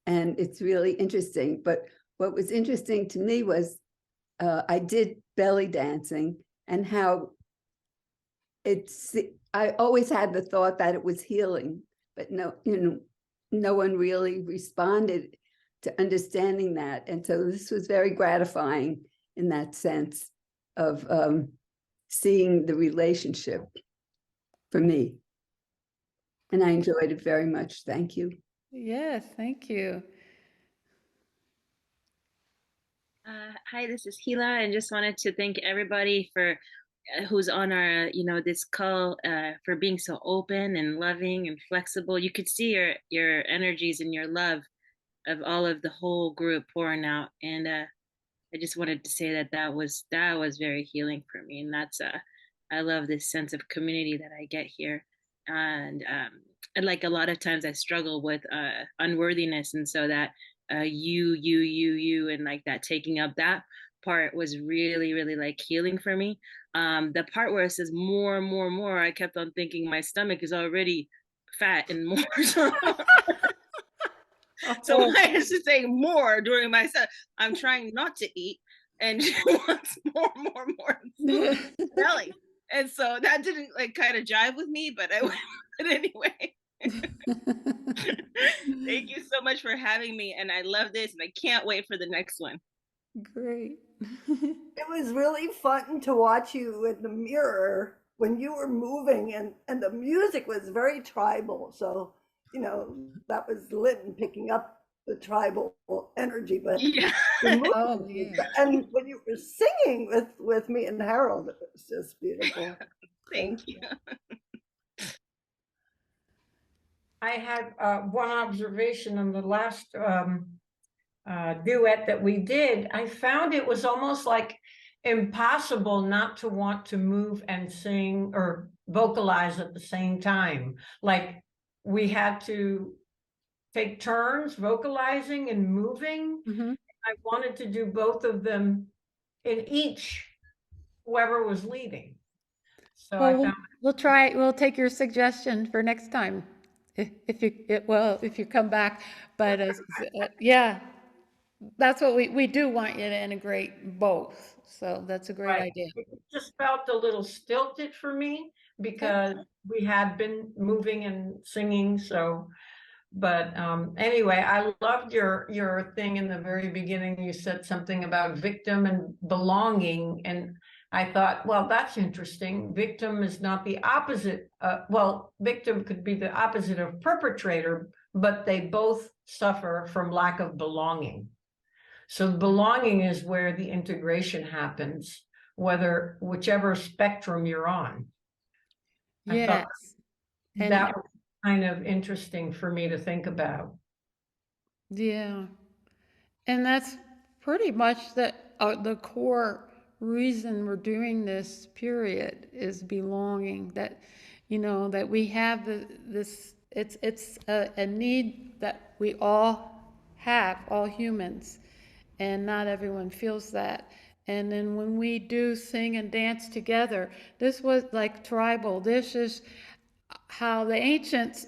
and it's really interesting. But what was interesting to me was I did belly dancing, and how I always had the thought that it was healing, but no one really responded to understanding that. And so this was very gratifying in that sense of seeing the relationship for me. And I enjoyed it very much. Thank you. Yes, thank you. Hi, this is Gila, and just wanted to thank everybody for who's on our, this call, for being so open and loving and flexible. You could see your energies and your love of all of the whole group pouring out, and I just wanted to say that was very healing for me, and that's I love this sense of community that I get here, and like a lot of times I struggle with unworthiness, and so that you, and like that taking up that part was really, really like healing for me. The part where it says more and more and more, I kept on thinking my stomach is already fat and more. So I was just saying more during my set. I'm trying not to eat, and she wants more, more, more belly. And so that didn't like kind of jive with me, but I went with it anyway. Thank you so much for having me, and I love this, and I can't wait for the next one. Great. It was really fun to watch you in the mirror when you were moving, and the music was very tribal. So that was Lynn picking up the tribal energy, but Yeah. Oh, yeah. and when you were singing with me and Harold, it was just beautiful. Thank you. I had one observation on the last duet that we did. I found it was almost like impossible not to want to move and sing or vocalize at the same time. Like we had to take turns vocalizing and moving. Mhm. I wanted to do both of them in each, whoever was leading. So I found We'll take your suggestion for next time. If you come back, but yeah, that's what we do want you to integrate both. So that's a great right. idea. It just felt a little stilted for me because we had been moving and singing. So, but anyway, I loved your thing in the very beginning. You said something about victim and belonging, and I thought, well, that's interesting. Victim is not the opposite. Well, victim could be the opposite of perpetrator, but they both suffer from lack of belonging. So belonging is where the integration happens, whichever spectrum you're on. I thought Yes. that was kind of interesting for me to think about. Yeah. And that's pretty much the core reason we're doing this period is belonging. That that we have this. It's a need that we all have, all humans, and not everyone feels that. And then when we do sing and dance together, this was like tribal. This is how the ancients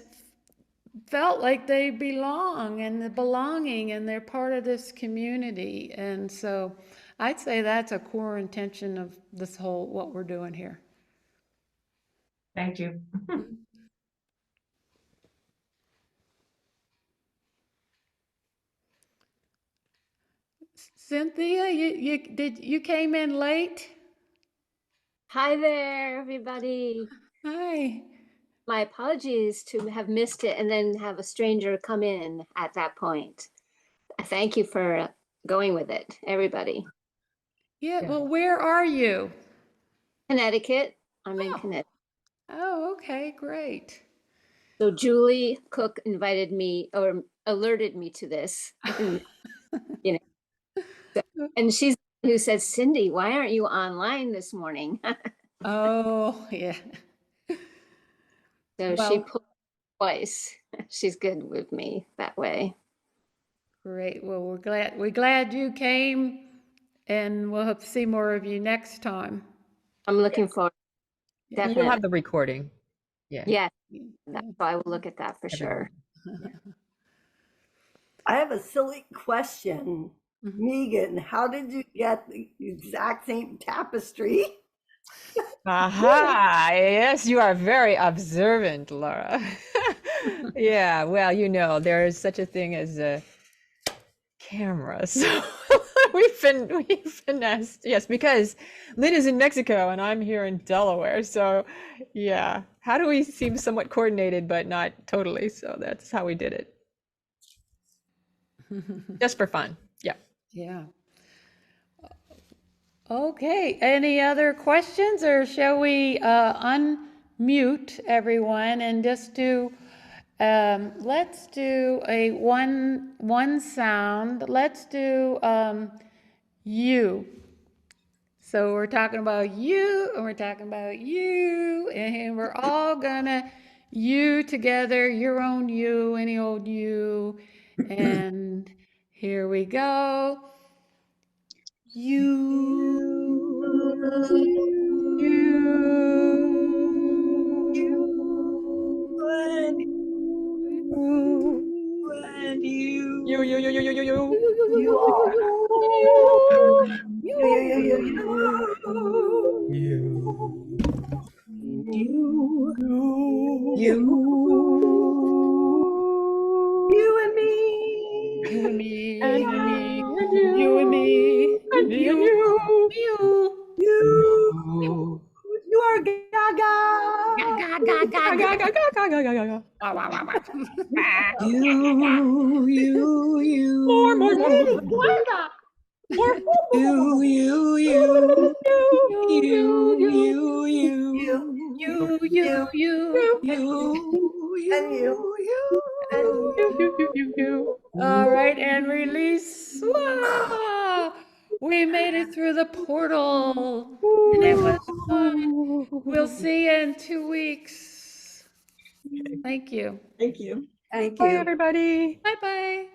felt like they belong and the belonging and they're part of this community. And so I'd say that's a core intention of this whole, what we're doing here. Thank you. Cynthia, you came in late? Hi there, everybody. Hi. My apologies to have missed it and then have a stranger come in at that point. Thank you for going with it, everybody. Yeah, well, where are you? Connecticut. I'm in Oh. Connecticut. Oh, okay, great. So Julie Cook invited me or alerted me to this. And, you know, and she's the one who said, Cindy, why aren't you online this morning? Oh, yeah. So Well, she pulled twice. She's good with me that way. great. Well, we're glad you came, and we'll hope to see more of you next time. I'm looking forward. You'll Definitely. have the recording. Yeah. Yes. Yeah. So I will look at that for sure. I have a silly question. Mhm. Megan, how did you get the exact same tapestry? Aha, yes, you are very observant, Laura. Yeah, well, you know, there is such a thing as a camera. So we've finessed. Yes, because Lynn is in Mexico and I'm here in Delaware. So yeah, how do we seem somewhat coordinated, but not totally? So that's how we did it. Just for fun. Yeah. Yeah. Okay, any other questions, or shall we unmute everyone and just do, let's do a one sound. Let's do you. So we're talking about you, and we're talking about you, and we're all gonna you together, your own you, any old you, and here we go. You are. You and me. You and me, And you and me, and you and me, and me and you. You. You are Gaga. Ga, ga, ga, ga, Ga, ga. ga, ga, ga, ga, ga, ga, ga. Wah, wah, wah, wah. More, more, Lady more, more. Gaga. More. You, You, you, you, you, you, you, you. And you. You. All right, and release. Wow. We made it through the portal, and it was fun. We'll see you in 2 weeks. Thank you. Thank you. Thank Bye, you. everybody. Bye-bye.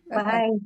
Bye-bye. Bye.